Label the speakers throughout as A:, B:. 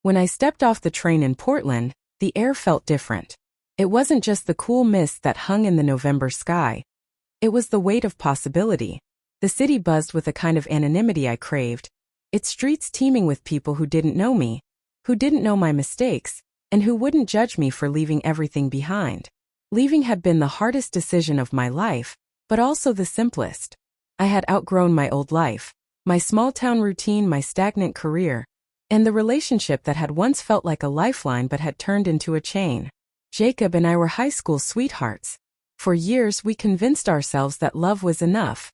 A: When I stepped off the train in Portland, the air felt different. It wasn't just the cool mist that hung in the November sky. It was the weight of possibility. The city buzzed with a kind of anonymity I craved, its streets teeming with people who didn't know me, who didn't know my mistakes, and who wouldn't judge me for leaving everything behind. Leaving had been the hardest decision of my life, but also the simplest. I had outgrown my old life, my small-town routine, my stagnant career, and the relationship that had once felt like a lifeline but had turned into a chain. Jacob and I were high school sweethearts. For years we convinced ourselves that love was enough,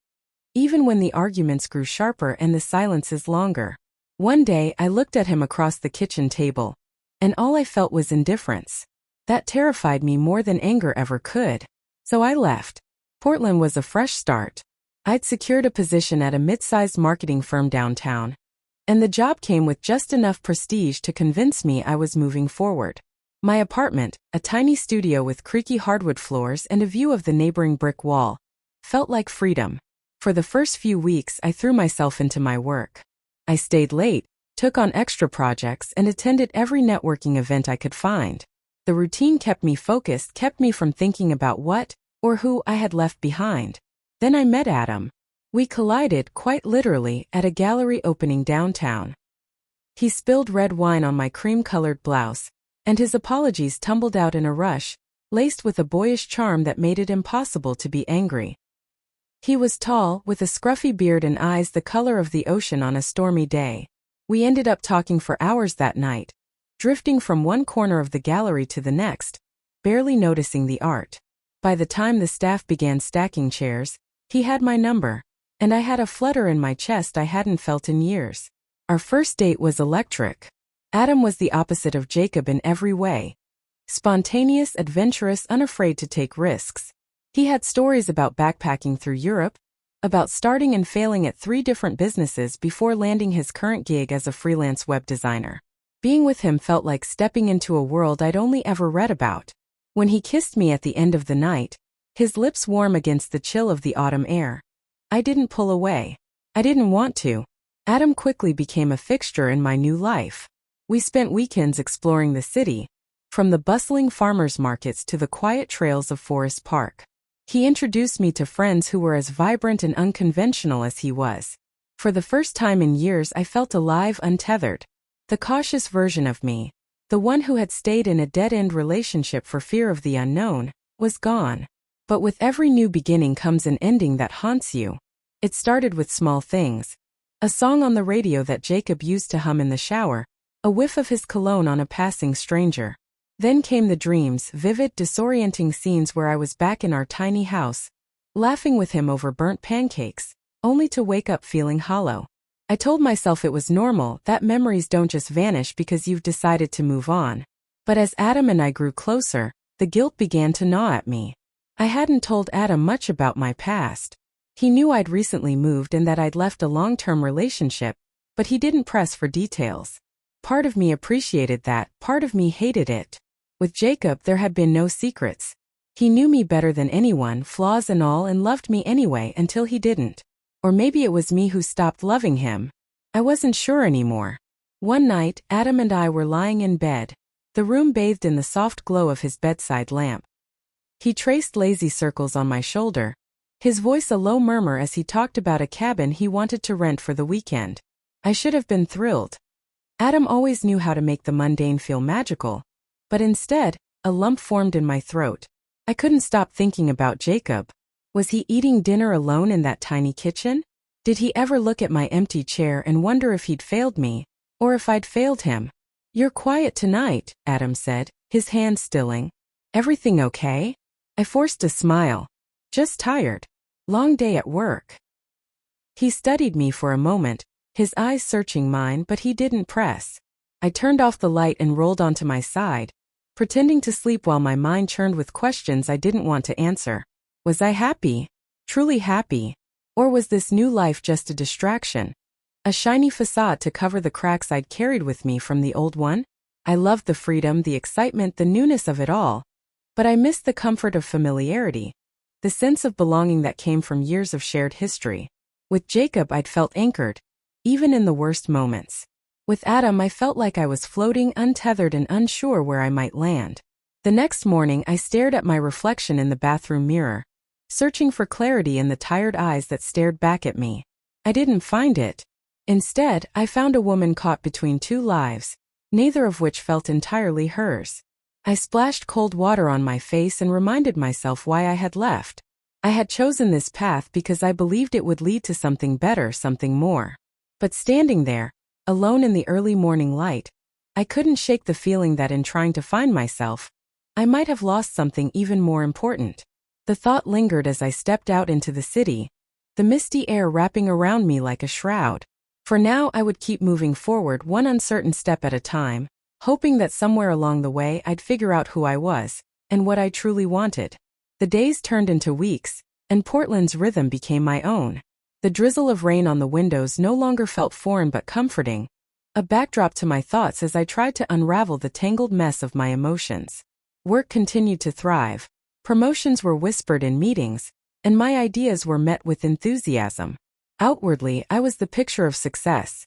A: even when the arguments grew sharper and the silences longer. One day I looked at him across the kitchen table, and all I felt was indifference. That terrified me more than anger ever could. So I left. Portland was a fresh start. I'd secured a position at a mid-sized marketing firm downtown, and the job came with just enough prestige to convince me I was moving forward. My apartment, a tiny studio with creaky hardwood floors and a view of the neighboring brick wall, felt like freedom. For the first few weeks I threw myself into my work. I stayed late, took on extra projects, and attended every networking event I could find. The routine kept me focused, kept me from thinking about what or who I had left behind. Then I met Adam. We collided, quite literally, at a gallery opening downtown. He spilled red wine on my cream-colored blouse, and his apologies tumbled out in a rush, laced with a boyish charm that made it impossible to be angry. He was tall, with a scruffy beard and eyes the color of the ocean on a stormy day. We ended up talking for hours that night, drifting from one corner of the gallery to the next, barely noticing the art. By the time the staff began stacking chairs, he had my number, and I had a flutter in my chest I hadn't felt in years. Our first date was electric. Adam was the opposite of Jacob in every way. Spontaneous, adventurous, unafraid to take risks. He had stories about backpacking through Europe, about starting and failing at 3 different businesses before landing his current gig as a freelance web designer. Being with him felt like stepping into a world I'd only ever read about. When he kissed me at the end of the night, his lips warm against the chill of the autumn air, I didn't pull away. I didn't want to. Adam quickly became a fixture in my new life. We spent weekends exploring the city, from the bustling farmers' markets to the quiet trails of Forest Park. He introduced me to friends who were as vibrant and unconventional as he was. For the first time in years I felt alive, untethered. The cautious version of me, the one who had stayed in a dead-end relationship for fear of the unknown, was gone. But with every new beginning comes an ending that haunts you. It started with small things. A song on the radio that Jacob used to hum in the shower, a whiff of his cologne on a passing stranger. Then came the dreams, vivid, disorienting scenes where I was back in our tiny house, laughing with him over burnt pancakes, only to wake up feeling hollow. I told myself it was normal, that memories don't just vanish because you've decided to move on. But as Adam and I grew closer, the guilt began to gnaw at me. I hadn't told Adam much about my past. He knew I'd recently moved and that I'd left a long-term relationship, but he didn't press for details. Part of me appreciated that, part of me hated it. With Jacob there had been no secrets. He knew me better than anyone, flaws and all, and loved me anyway until he didn't. Or maybe it was me who stopped loving him. I wasn't sure anymore. One night, Adam and I were lying in bed, the room bathed in the soft glow of his bedside lamp. He traced lazy circles on my shoulder, his voice a low murmur as he talked about a cabin he wanted to rent for the weekend. I should have been thrilled. Adam always knew how to make the mundane feel magical, but instead, a lump formed in my throat. I couldn't stop thinking about Jacob. Was he eating dinner alone in that tiny kitchen? Did he ever look at my empty chair and wonder if he'd failed me, or if I'd failed him? "You're quiet tonight," Adam said, his hand stilling. "Everything okay?" I forced a smile. "Just tired. Long day at work." He studied me for a moment, his eyes searching mine, but he didn't press. I turned off the light and rolled onto my side, pretending to sleep while my mind churned with questions I didn't want to answer. Was I happy? Truly happy? Or was this new life just a distraction? A shiny facade to cover the cracks I'd carried with me from the old one? I loved the freedom, the excitement, the newness of it all. But I missed the comfort of familiarity, the sense of belonging that came from years of shared history. With Jacob I'd felt anchored, even in the worst moments. With Adam, I felt like I was floating, untethered and unsure where I might land. The next morning, I stared at my reflection in the bathroom mirror, searching for clarity in the tired eyes that stared back at me. I didn't find it. Instead, I found a woman caught between two lives, neither of which felt entirely hers. I splashed cold water on my face and reminded myself why I had left. I had chosen this path because I believed it would lead to something better, something more. But standing there, alone in the early morning light, I couldn't shake the feeling that in trying to find myself, I might have lost something even more important. The thought lingered as I stepped out into the city, the misty air wrapping around me like a shroud. For now, I would keep moving forward one uncertain step at a time, hoping that somewhere along the way I'd figure out who I was, and what I truly wanted. The days turned into weeks, and Portland's rhythm became my own. The drizzle of rain on the windows no longer felt foreign but comforting, a backdrop to my thoughts as I tried to unravel the tangled mess of my emotions. Work continued to thrive, promotions were whispered in meetings, and my ideas were met with enthusiasm. Outwardly, I was the picture of success.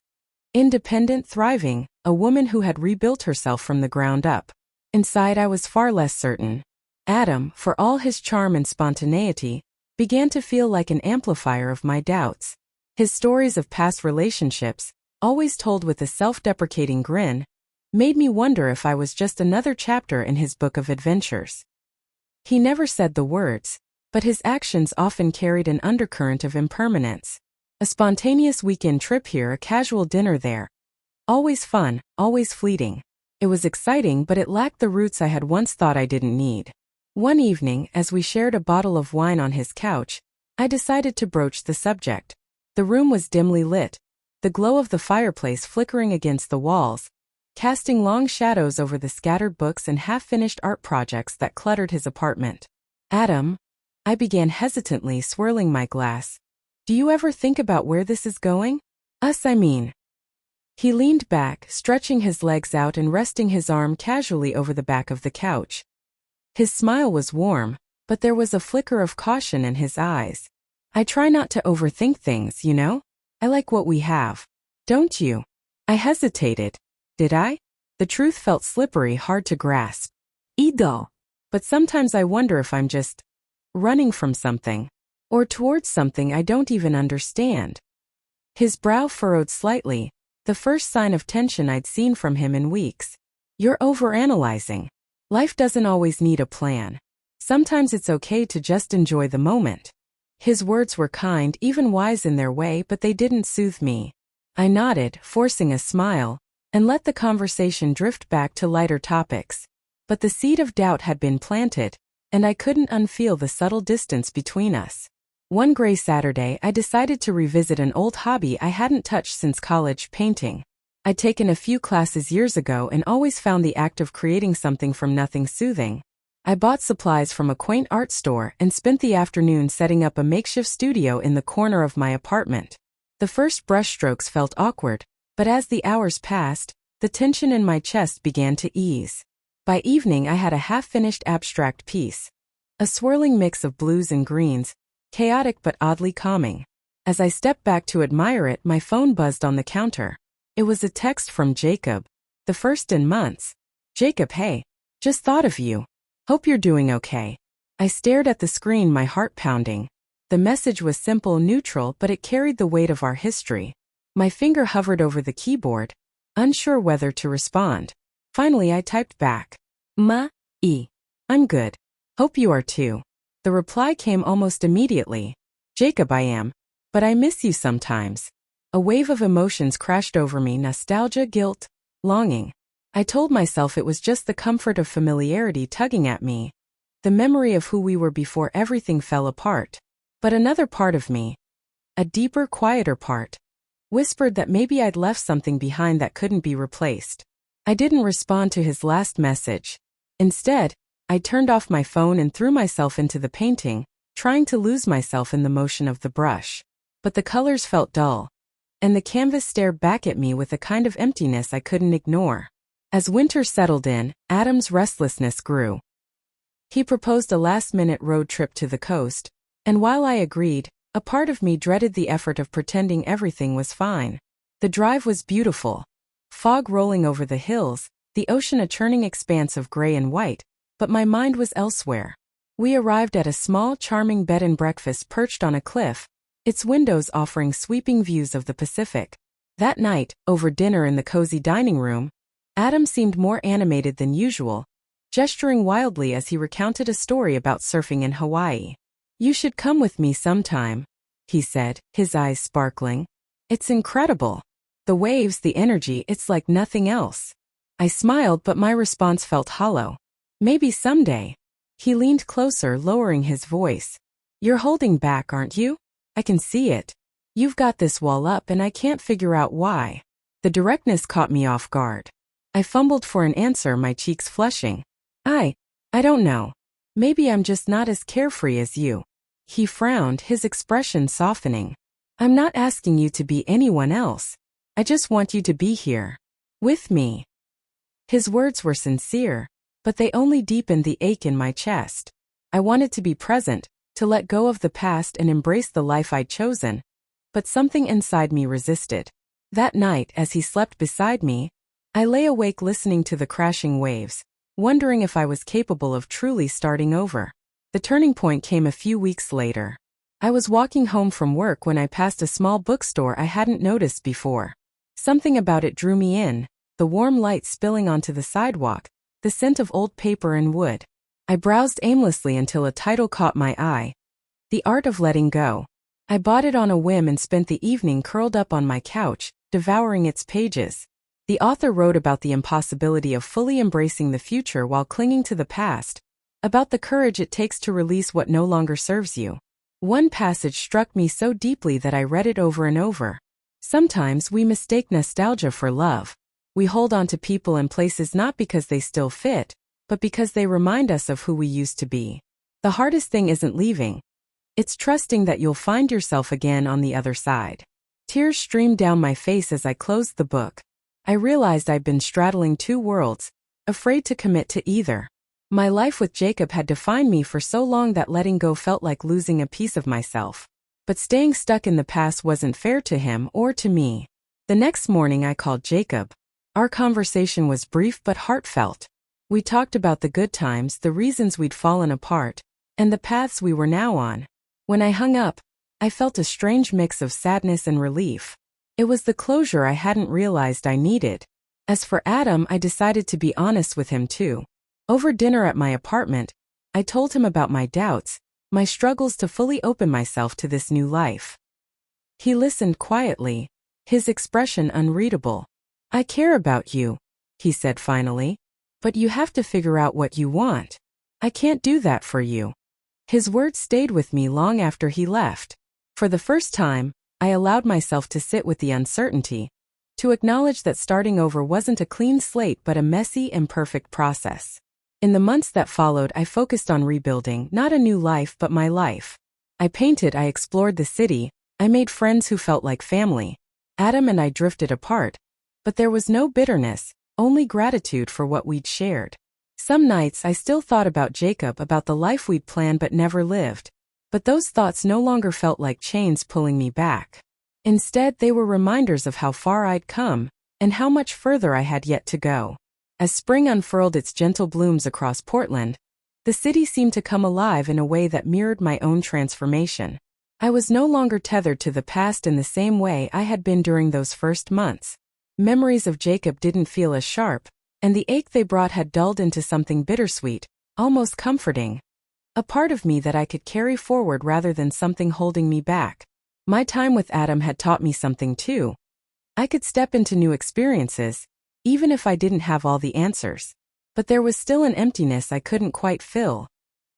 A: Independent, thriving, a woman who had rebuilt herself from the ground up. Inside, I was far less certain. Adam, for all his charm and spontaneity, began to feel like an amplifier of my doubts. His stories of past relationships, always told with a self-deprecating grin, made me wonder if I was just another chapter in his book of adventures. He never said the words, but his actions often carried an undercurrent of impermanence. A spontaneous weekend trip here, a casual dinner there. Always fun, always fleeting. It was exciting, but it lacked the roots I had once thought I didn't need. One evening, as we shared a bottle of wine on his couch, I decided to broach the subject. The room was dimly lit, the glow of the fireplace flickering against the walls, casting long shadows over the scattered books and half-finished art projects that cluttered his apartment. Adam, I began hesitantly, swirling my glass. Do you ever think about where this is going? Us, I mean. He leaned back, stretching his legs out and resting his arm casually over the back of the couch. His smile was warm, but there was a flicker of caution in his eyes. I try not to overthink things, you know? I like what we have. Don't you? I hesitated. Did I? The truth felt slippery, hard to grasp. Ego. But sometimes I wonder if I'm just running from something, or towards something I don't even understand. His brow furrowed slightly, the first sign of tension I'd seen from him in weeks. You're overanalyzing. Life doesn't always need a plan. Sometimes it's okay to just enjoy the moment. His words were kind, even wise in their way, but they didn't soothe me. I nodded, forcing a smile, and let the conversation drift back to lighter topics. But the seed of doubt had been planted, and I couldn't unfeel the subtle distance between us. One gray Saturday, I decided to revisit an old hobby I hadn't touched since college: painting. I'd taken a few classes years ago and always found the act of creating something from nothing soothing. I bought supplies from a quaint art store and spent the afternoon setting up a makeshift studio in the corner of my apartment. The first brushstrokes felt awkward, but as the hours passed, the tension in my chest began to ease. By evening, I had a half-finished abstract piece. A swirling mix of blues and greens, chaotic but oddly calming. As I stepped back to admire it, my phone buzzed on the counter. It was a text from Jacob. The first in months. Jacob, hey. Just thought of you. Hope you're doing okay. I stared at the screen, my heart pounding. The message was simple, neutral, but it carried the weight of our history. My finger hovered over the keyboard, unsure whether to respond. Finally, I typed back. I'm good. Hope you are too. The reply came almost immediately. Jacob, I am. But I miss you sometimes. A wave of emotions crashed over me: nostalgia, guilt, longing. I told myself it was just the comfort of familiarity tugging at me, the memory of who we were before everything fell apart. But another part of me, a deeper, quieter part, whispered that maybe I'd left something behind that couldn't be replaced. I didn't respond to his last message. Instead, I turned off my phone and threw myself into the painting, trying to lose myself in the motion of the brush. But the colors felt dull, and the canvas stared back at me with a kind of emptiness I couldn't ignore. As winter settled in, Adam's restlessness grew. He proposed a last-minute road trip to the coast, and while I agreed, a part of me dreaded the effort of pretending everything was fine. The drive was beautiful. Fog rolling over the hills, the ocean a churning expanse of gray and white, but my mind was elsewhere. We arrived at a small, charming bed and breakfast perched on a cliff, its windows offering sweeping views of the Pacific. That night, over dinner in the cozy dining room, Adam seemed more animated than usual, gesturing wildly as he recounted a story about surfing in Hawaii. "You should come with me sometime," he said, his eyes sparkling. "It's incredible. The waves, the energy, it's like nothing else." I smiled, but my response felt hollow. "Maybe someday." He leaned closer, lowering his voice. "You're holding back, aren't you? I can see it. You've got this wall up and I can't figure out why." The directness caught me off guard. I fumbled for an answer, my cheeks flushing. I don't know. Maybe I'm just not as carefree as you." He frowned, his expression softening. "I'm not asking you to be anyone else. I just want you to be here. With me." His words were sincere, but they only deepened the ache in my chest. I wanted to be present, to let go of the past and embrace the life I'd chosen, but something inside me resisted. That night, as he slept beside me, I lay awake listening to the crashing waves, wondering if I was capable of truly starting over. The turning point came a few weeks later. I was walking home from work when I passed a small bookstore I hadn't noticed before. Something about it drew me in, the warm light spilling onto the sidewalk, the scent of old paper and wood. I browsed aimlessly until a title caught my eye. The Art of Letting Go. I bought it on a whim and spent the evening curled up on my couch, devouring its pages. The author wrote about the impossibility of fully embracing the future while clinging to the past, about the courage it takes to release what no longer serves you. One passage struck me so deeply that I read it over and over. Sometimes we mistake nostalgia for love. We hold on to people and places not because they still fit, but because they remind us of who we used to be. The hardest thing isn't leaving. It's trusting that you'll find yourself again on the other side. Tears streamed down my face as I closed the book. I realized I'd been straddling two worlds, afraid to commit to either. My life with Jacob had defined me for so long that letting go felt like losing a piece of myself. But staying stuck in the past wasn't fair to him or to me. The next morning I called Jacob. Our conversation was brief but heartfelt. We talked about the good times, the reasons we'd fallen apart, and the paths we were now on. When I hung up, I felt a strange mix of sadness and relief. It was the closure I hadn't realized I needed. As for Adam, I decided to be honest with him too. Over dinner at my apartment, I told him about my doubts, my struggles to fully open myself to this new life. He listened quietly, his expression unreadable. "I care about you," he said finally, "but you have to figure out what you want. I can't do that for you." His words stayed with me long after he left. For the first time, I allowed myself to sit with the uncertainty, to acknowledge that starting over wasn't a clean slate but a messy, imperfect process. In the months that followed, I focused on rebuilding, not a new life but my life. I painted, I explored the city, I made friends who felt like family. Adam and I drifted apart, but there was no bitterness, only gratitude for what we'd shared. Some nights I still thought about Jacob, about the life we'd planned but never lived. But those thoughts no longer felt like chains pulling me back. Instead, they were reminders of how far I'd come, and how much further I had yet to go. As spring unfurled its gentle blooms across Portland, the city seemed to come alive in a way that mirrored my own transformation. I was no longer tethered to the past in the same way I had been during those first months. Memories of Jacob didn't feel as sharp, and the ache they brought had dulled into something bittersweet, almost comforting. A part of me that I could carry forward rather than something holding me back. My time with Adam had taught me something too. I could step into new experiences, even if I didn't have all the answers. But there was still an emptiness I couldn't quite fill,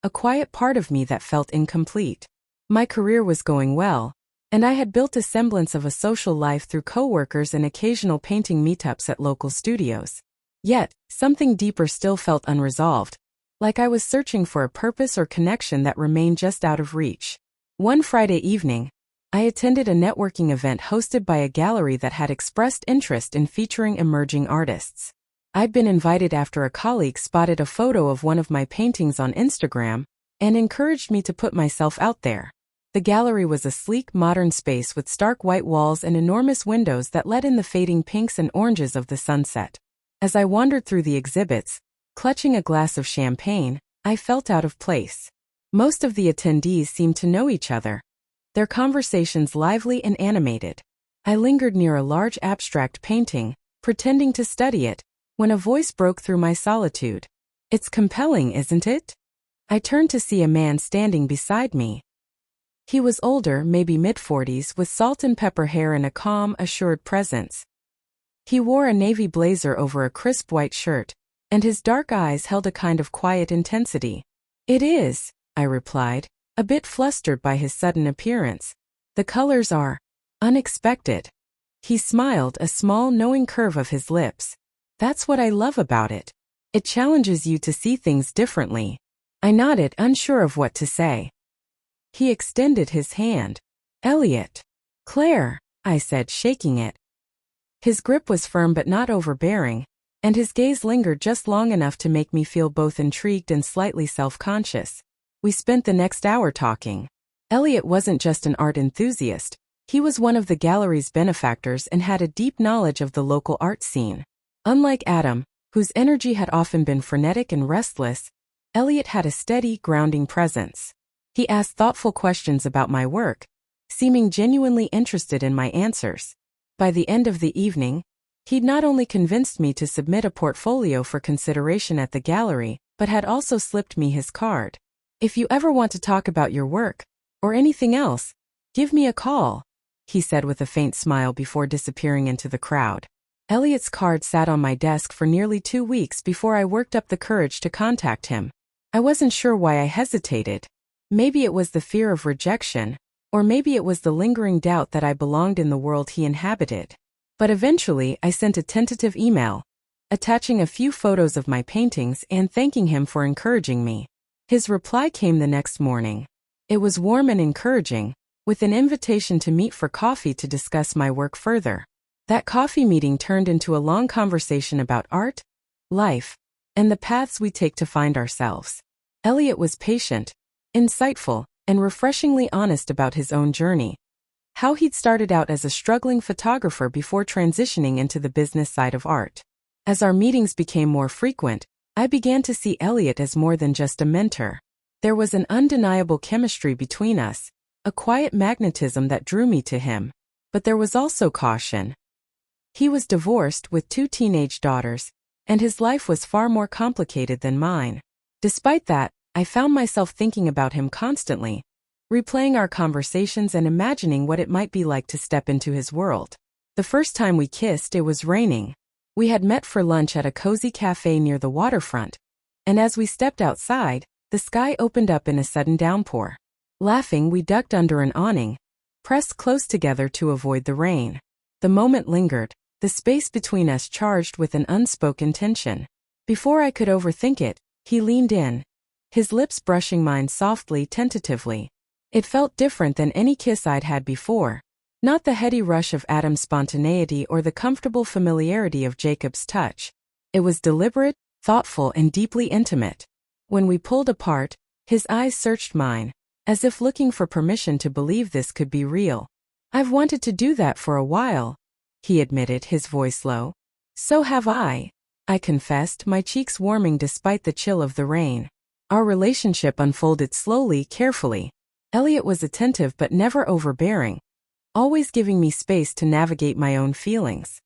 A: a quiet part of me that felt incomplete. My career was going well, and I had built a semblance of a social life through coworkers and occasional painting meetups at local studios. Yet, something deeper still felt unresolved, like I was searching for a purpose or connection that remained just out of reach. One Friday evening, I attended a networking event hosted by a gallery that had expressed interest in featuring emerging artists. I'd been invited after a colleague spotted a photo of one of my paintings on Instagram and encouraged me to put myself out there. The gallery was a sleek, modern space with stark white walls and enormous windows that let in the fading pinks and oranges of the sunset. As I wandered through the exhibits, clutching a glass of champagne, I felt out of place. Most of the attendees seemed to know each other, their conversations lively and animated. I lingered near a large abstract painting, pretending to study it, when a voice broke through my solitude. "It's compelling, isn't it?" I turned to see a man standing beside me. He was older, maybe mid-40s, with salt and pepper hair and a calm, assured presence. He wore a navy blazer over a crisp white shirt, and his dark eyes held a kind of quiet intensity. "It is," I replied, a bit flustered by his sudden appearance. "The colors are unexpected." He smiled, a small, knowing curve of his lips. "That's what I love about it. It challenges you to see things differently." I nodded, unsure of what to say. He extended his hand. "Elliot." "Claire," I said, shaking it. His grip was firm but not overbearing, and his gaze lingered just long enough to make me feel both intrigued and slightly self-conscious. We spent the next hour talking. Elliot wasn't just an art enthusiast. He was one of the gallery's benefactors and had a deep knowledge of the local art scene. Unlike Adam, whose energy had often been frenetic and restless, Elliot had a steady, grounding presence. He asked thoughtful questions about my work, seeming genuinely interested in my answers. By the end of the evening, he'd not only convinced me to submit a portfolio for consideration at the gallery, but had also slipped me his card. "If you ever want to talk about your work, or anything else, give me a call," he said with a faint smile before disappearing into the crowd. Elliot's card sat on my desk for nearly 2 weeks before I worked up the courage to contact him. I wasn't sure why I hesitated. Maybe it was the fear of rejection, or maybe it was the lingering doubt that I belonged in the world he inhabited. But eventually, I sent a tentative email, attaching a few photos of my paintings and thanking him for encouraging me. His reply came the next morning. It was warm and encouraging, with an invitation to meet for coffee to discuss my work further. That coffee meeting turned into a long conversation about art, life, and the paths we take to find ourselves. Elliot was patient, insightful, and refreshingly honest about his own journey. How he'd started out as a struggling photographer before transitioning into the business side of art. As our meetings became more frequent, I began to see Elliot as more than just a mentor. There was an undeniable chemistry between us, a quiet magnetism that drew me to him. But there was also caution. He was divorced with 2 teenage daughters, and his life was far more complicated than mine. Despite that, I found myself thinking about him constantly, replaying our conversations and imagining what it might be like to step into his world. The first time we kissed, it was raining. We had met for lunch at a cozy cafe near the waterfront, and as we stepped outside, the sky opened up in a sudden downpour. Laughing, we ducked under an awning, pressed close together to avoid the rain. The moment lingered, the space between us charged with an unspoken tension. Before I could overthink it, he leaned in, his lips brushing mine softly, tentatively. It felt different than any kiss I'd had before. Not the heady rush of Adam's spontaneity or the comfortable familiarity of Jacob's touch. It was deliberate, thoughtful, and deeply intimate. When we pulled apart, his eyes searched mine, as if looking for permission to believe this could be real. "I've wanted to do that for a while," he admitted, his voice low. "So have I confessed, my cheeks warming despite the chill of the rain. Our relationship unfolded slowly, carefully. Elliot was attentive but never overbearing, always giving me space to navigate my own feelings.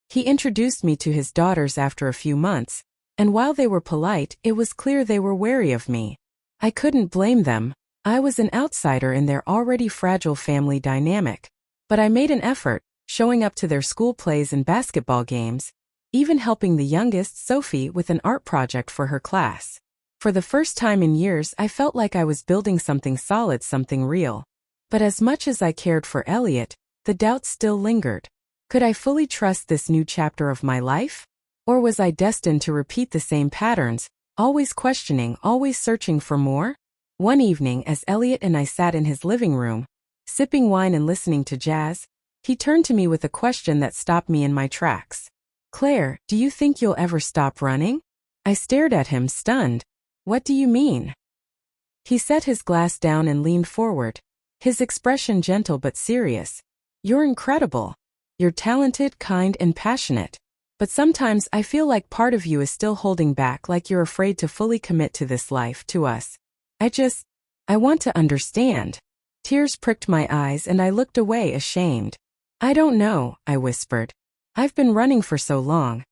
A: He introduced me to his daughters after a few months, and while they were polite, it was clear they were wary of me. I couldn't blame them. I was an outsider in their already fragile family dynamic. But I made an effort, showing up to their school plays and basketball games, even helping the youngest, Sophie, with an art project for her class. For the first time in years, I felt like I was building something solid, something real. But as much as I cared for Elliot, the doubt still lingered. Could I fully trust this new chapter of my life? Or was I destined to repeat the same patterns, always questioning, always searching for more? One evening, as Elliot and I sat in his living room, sipping wine and listening to jazz, he turned to me with a question that stopped me in my tracks. "Claire, do you think you'll ever stop running?" I stared at him, stunned. "What do you mean?" He set his glass down and leaned forward, his expression gentle but serious. "You're incredible. You're talented, kind, and passionate. But sometimes I feel like part of you is still holding back, like you're afraid to fully commit to this life, to us. I want to understand." Tears pricked my eyes and I looked away ashamed. "I don't know," I whispered. "I've been running for so long.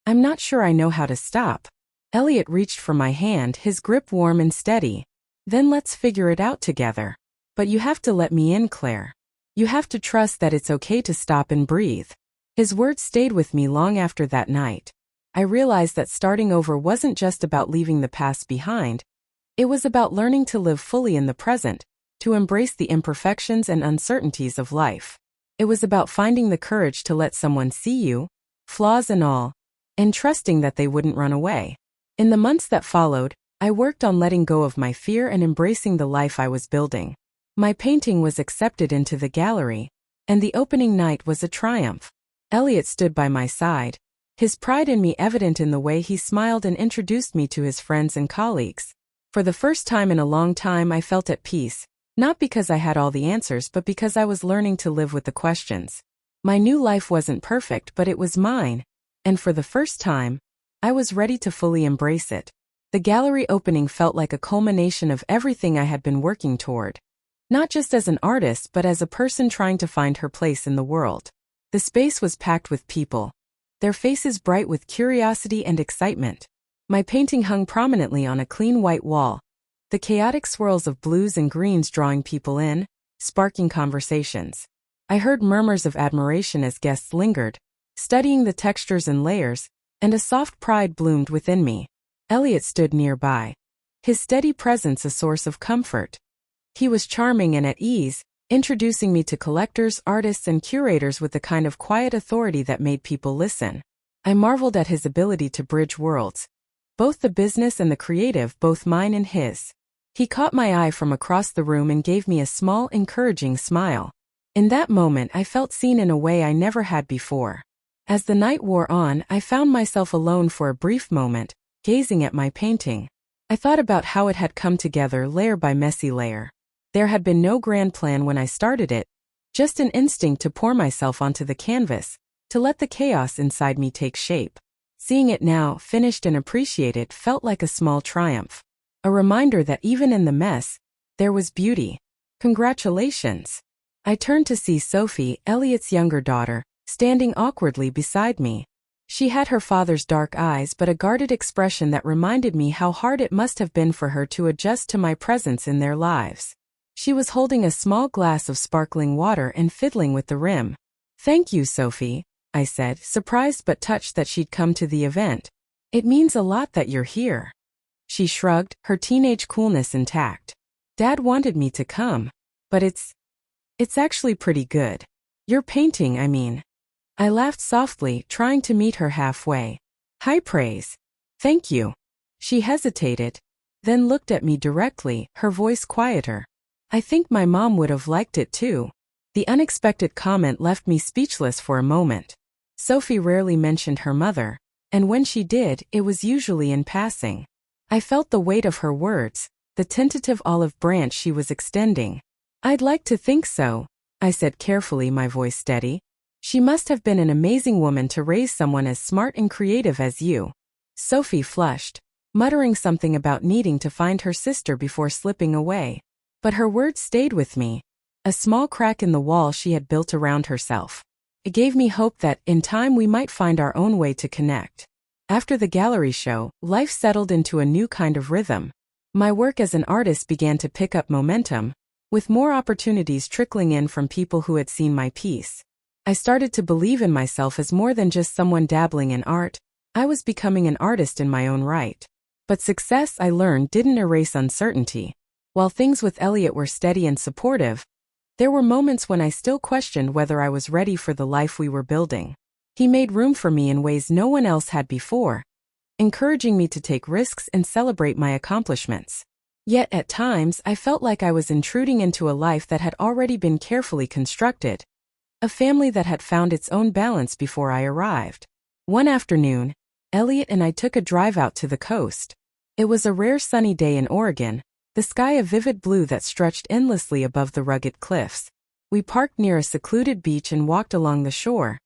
A: I'm not sure I know how to stop." Elliot reached for my hand, his grip warm and steady. "Then let's figure it out together. But you have to let me in, Claire. You have to trust that it's okay to stop and breathe." His words stayed with me long after that night. I realized that starting over wasn't just about leaving the past behind. It was about learning to live fully in the present, to embrace the imperfections and uncertainties of life. It was about finding the courage to let someone see you, flaws and all, and trusting that they wouldn't run away. In the months that followed, I worked on letting go of my fear and embracing the life I was building. My painting was accepted into the gallery, and the opening night was a triumph. Elliot stood by my side, his pride in me evident in the way he smiled and introduced me to his friends and colleagues. For the first time in a long time I felt at peace, not because I had all the answers but because I was learning to live with the questions. My new life wasn't perfect, but it was mine, and for the first time, I was ready to fully embrace it. The gallery opening felt like a culmination of everything I had been working toward. Not just as an artist but as a person trying to find her place in the world. The space was packed with people, their faces bright with curiosity and excitement. My painting hung prominently on a clean white wall, the chaotic swirls of blues and greens drawing people in, sparking conversations. I heard murmurs of admiration as guests lingered, studying the textures and layers, and a soft pride bloomed within me. Elliot stood nearby, his steady presence a source of comfort. He was charming and at ease, introducing me to collectors, artists, and curators with the kind of quiet authority that made people listen. I marveled at his ability to bridge worlds, both the business and the creative, both mine and his. He caught my eye from across the room and gave me a small, encouraging smile. In that moment I felt seen in a way I never had before. As the night wore on, I found myself alone for a brief moment, gazing at my painting. I thought about how it had come together layer by messy layer. There had been no grand plan when I started it, just an instinct to pour myself onto the canvas, to let the chaos inside me take shape. Seeing it now, finished and appreciated, felt like a small triumph. A reminder that even in the mess, there was beauty. Congratulations. I turned to see Sophie, Elliot's younger daughter, standing awkwardly beside me. She had her father's dark eyes but a guarded expression that reminded me how hard it must have been for her to adjust to my presence in their lives. She was holding a small glass of sparkling water and fiddling with the rim. "Thank you, Sophie," I said, surprised but touched that she'd come to the event. "It means a lot that you're here." She shrugged, her teenage coolness intact. "Dad wanted me to come. But it's actually pretty good. Your painting, I mean." I laughed softly, trying to meet her halfway. "High praise. Thank you." She hesitated, then looked at me directly, her voice quieter. "I think my mom would have liked it too." The unexpected comment left me speechless for a moment. Sophie rarely mentioned her mother, and when she did, it was usually in passing. I felt the weight of her words, the tentative olive branch she was extending. "I'd like to think so," I said carefully, my voice steady. "She must have been an amazing woman to raise someone as smart and creative as you." Sophie flushed, muttering something about needing to find her sister before slipping away. But her words stayed with me, a small crack in the wall she had built around herself. It gave me hope that, in time, we might find our own way to connect. After the gallery show, life settled into a new kind of rhythm. My work as an artist began to pick up momentum, with more opportunities trickling in from people who had seen my piece. I started to believe in myself as more than just someone dabbling in art. I was becoming an artist in my own right. But success, I learned, didn't erase uncertainty. While things with Elliot were steady and supportive, there were moments when I still questioned whether I was ready for the life we were building. He made room for me in ways no one else had before, encouraging me to take risks and celebrate my accomplishments. Yet at times I felt like I was intruding into a life that had already been carefully constructed, a family that had found its own balance before I arrived. One afternoon, Elliot and I took a drive out to the coast. It was a rare sunny day in Oregon, the sky a vivid blue that stretched endlessly above the rugged cliffs. We parked near a secluded beach and walked along the shore,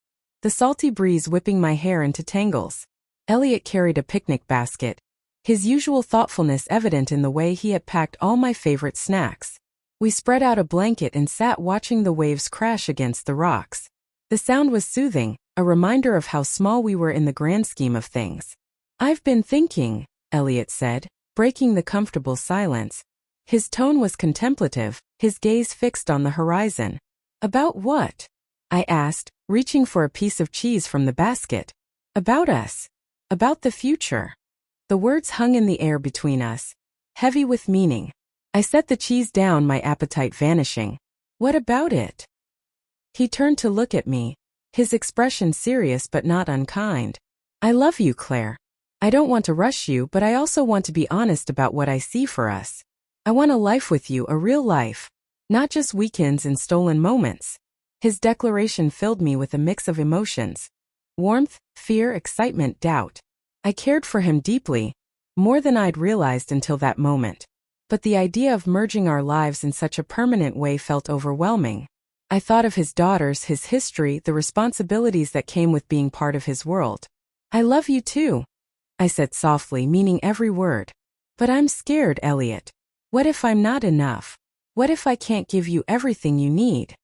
A: the salty breeze whipping my hair into tangles. Elliot carried a picnic basket, his usual thoughtfulness evident in the way he had packed all my favorite snacks. We spread out a blanket and sat watching the waves crash against the rocks. The sound was soothing, a reminder of how small we were in the grand scheme of things. "I've been thinking," Elliot said, breaking the comfortable silence. His tone was contemplative, his gaze fixed on the horizon. "About what?" I asked, reaching for a piece of cheese from the basket. "About us. About the future." The words hung in the air between us, heavy with meaning. I set the cheese down, my appetite vanishing. "What about it?" He turned to look at me, his expression serious but not unkind. "I love you, Claire. I don't want to rush you, but I also want to be honest about what I see for us. I want a life with you, a real life, not just weekends and stolen moments." His declaration filled me with a mix of emotions: warmth, fear, excitement, doubt. I cared for him deeply, more than I'd realized until that moment. But the idea of merging our lives in such a permanent way felt overwhelming. I thought of his daughters, his history, the responsibilities that came with being part of his world. "I love you too," I said softly, meaning every word. "But I'm scared, Elliot. What if I'm not enough? What if I can't give you everything you need?"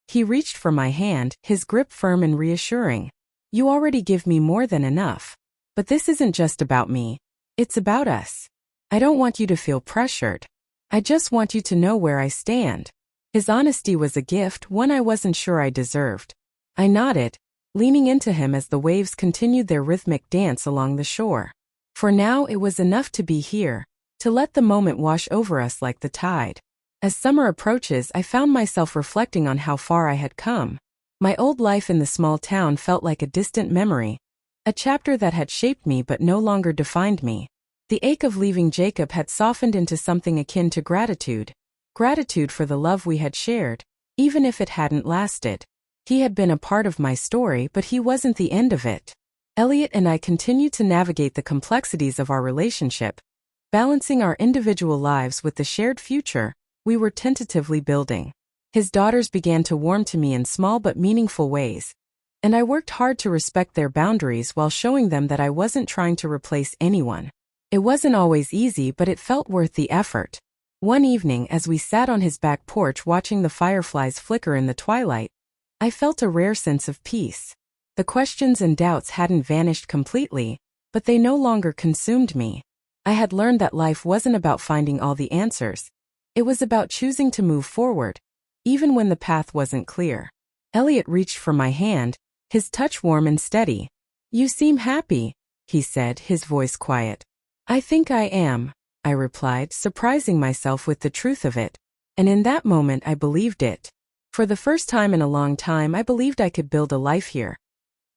A: He reached for my hand, his grip firm and reassuring. "You already give me more than enough. But this isn't just about me. It's about us. I don't want you to feel pressured. I just want you to know where I stand." His honesty was a gift, one I wasn't sure I deserved. I nodded, leaning into him as the waves continued their rhythmic dance along the shore. For now it was enough to be here, to let the moment wash over us like the tide. As summer approaches, I found myself reflecting on how far I had come. My old life in the small town felt like a distant memory, a chapter that had shaped me but no longer defined me. The ache of leaving Jacob had softened into something akin to gratitude. Gratitude for the love we had shared, even if it hadn't lasted. He had been a part of my story, but he wasn't the end of it. Elliot and I continued to navigate the complexities of our relationship, balancing our individual lives with the shared future we were tentatively building. His daughters began to warm to me in small but meaningful ways, and I worked hard to respect their boundaries while showing them that I wasn't trying to replace anyone. It wasn't always easy, but it felt worth the effort. One evening, as we sat on his back porch watching the fireflies flicker in the twilight, I felt a rare sense of peace. The questions and doubts hadn't vanished completely, but they no longer consumed me. I had learned that life wasn't about finding all the answers. It was about choosing to move forward, even when the path wasn't clear. Elliot reached for my hand, his touch warm and steady. "You seem happy," he said, his voice quiet. "I think I am," I replied, surprising myself with the truth of it. And in that moment I believed it. For the first time in a long time, I believed I could build a life here.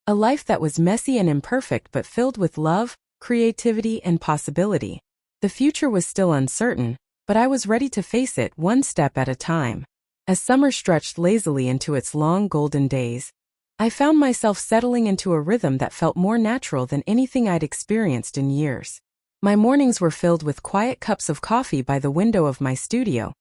A: A life that was messy and imperfect but filled with love, creativity, and possibility. The future was still uncertain, but I was ready to face it one step at a time. As summer stretched lazily into its long golden days, I found myself settling into a rhythm that felt more natural than anything I'd experienced in years. My mornings were filled with quiet cups of coffee by the window of my studio,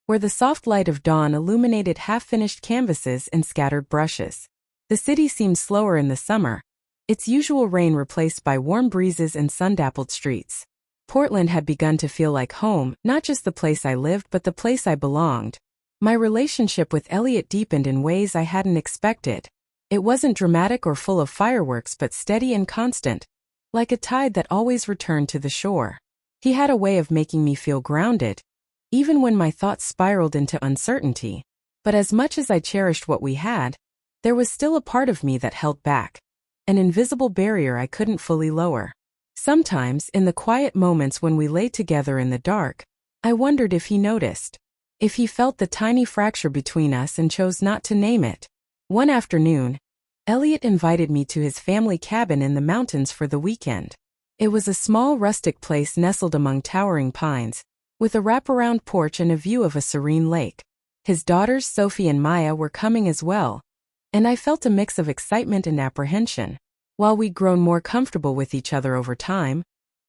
A: where the soft light of dawn illuminated half-finished canvases and scattered brushes. The city seemed slower in the summer, its usual rain replaced by warm breezes and sun-dappled streets. Portland had begun to feel like home, not just the place I lived but the place I belonged. My relationship with Elliot deepened in ways I hadn't expected. It wasn't dramatic or full of fireworks but steady and constant, like a tide that always returned to the shore. He had a way of making me feel grounded, even when my thoughts spiraled into uncertainty. But as much as I cherished what we had, there was still a part of me that held back, an invisible barrier I couldn't fully lower. Sometimes, in the quiet moments when we lay together in the dark, I wondered if he noticed, if he felt the tiny fracture between us and chose not to name it. One afternoon, Elliot invited me to his family cabin in the mountains for the weekend. It was a small rustic place nestled among towering pines, with a wraparound porch and a view of a serene lake. His daughters Sophie and Maya were coming as well, and I felt a mix of excitement and apprehension. While we'd grown more comfortable with each other over time,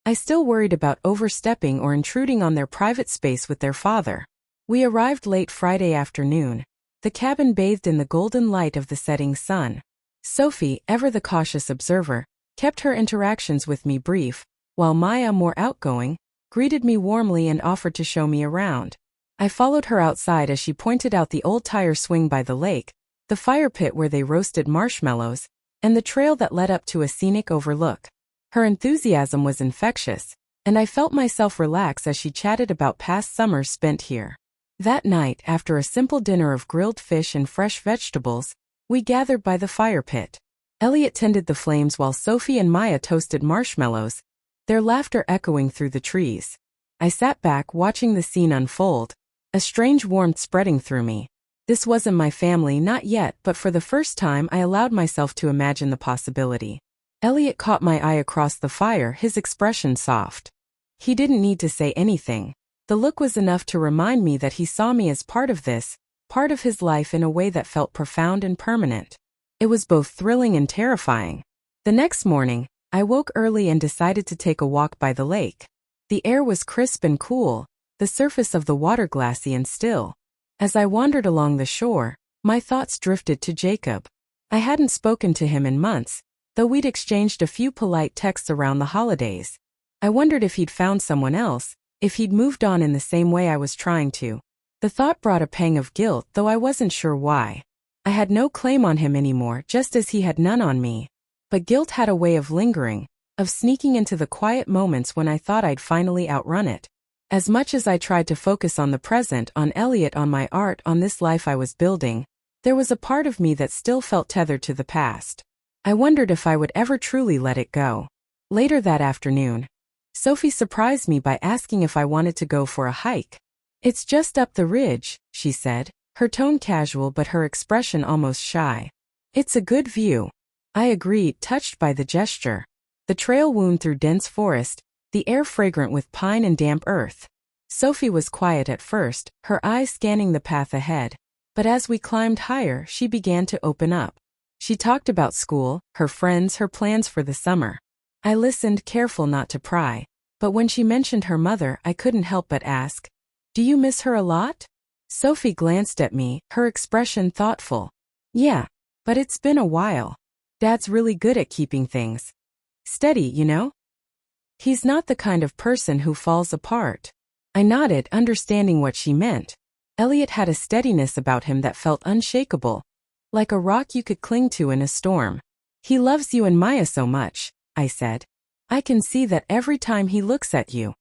A: I still worried about overstepping or intruding on their private space with their father. We arrived late Friday afternoon. The cabin bathed in the golden light of the setting sun. Sophie, ever the cautious observer, kept her interactions with me brief, while Maya, more outgoing, greeted me warmly and offered to show me around. I followed her outside as she pointed out the old tire swing by the lake, the fire pit where they roasted marshmallows, and the trail that led up to a scenic overlook. Her enthusiasm was infectious, and I felt myself relax as she chatted about past summers spent here. That night, after a simple dinner of grilled fish and fresh vegetables, we gathered by the fire pit. Elliot tended the flames while Sophie and Maya toasted marshmallows, their laughter echoing through the trees. I sat back watching the scene unfold, a strange warmth spreading through me. This wasn't my family, not yet, but for the first time I allowed myself to imagine the possibility. Elliot caught my eye across the fire, his expression soft. He didn't need to say anything. The look was enough to remind me that he saw me as part of this, part of his life in a way that felt profound and permanent. It was both thrilling and terrifying. The next morning, I woke early and decided to take a walk by the lake. The air was crisp and cool, the surface of the water glassy and still. As I wandered along the shore, my thoughts drifted to Jacob. I hadn't spoken to him in months, though we'd exchanged a few polite texts around the holidays. I wondered if he'd found someone else, if he'd moved on in the same way I was trying to. The thought brought a pang of guilt, though I wasn't sure why. I had no claim on him anymore, just as he had none on me. But guilt had a way of lingering, of sneaking into the quiet moments when I thought I'd finally outrun it. As much as I tried to focus on the present, on Elliot, on my art, on this life I was building, there was a part of me that still felt tethered to the past. I wondered if I would ever truly let it go. Later that afternoon, Sophie surprised me by asking if I wanted to go for a hike. "It's just up the ridge," she said, her tone casual but her expression almost shy. "It's a good view." I agreed, touched by the gesture. The trail wound through dense forest, the air fragrant with pine and damp earth. Sophie was quiet at first, her eyes scanning the path ahead. But as we climbed higher, she began to open up. She talked about school, her friends, her plans for the summer. I listened, careful not to pry. But when she mentioned her mother, I couldn't help but ask, "Do you miss her a lot?" Sophie glanced at me, her expression thoughtful. "Yeah, but it's been a while. Dad's really good at keeping things steady, you know? He's not the kind of person who falls apart." I nodded, understanding what she meant. Elliot had a steadiness about him that felt unshakable, like a rock you could cling to in a storm. "He loves you and Maya so much," I said. "I can see that every time he looks at you."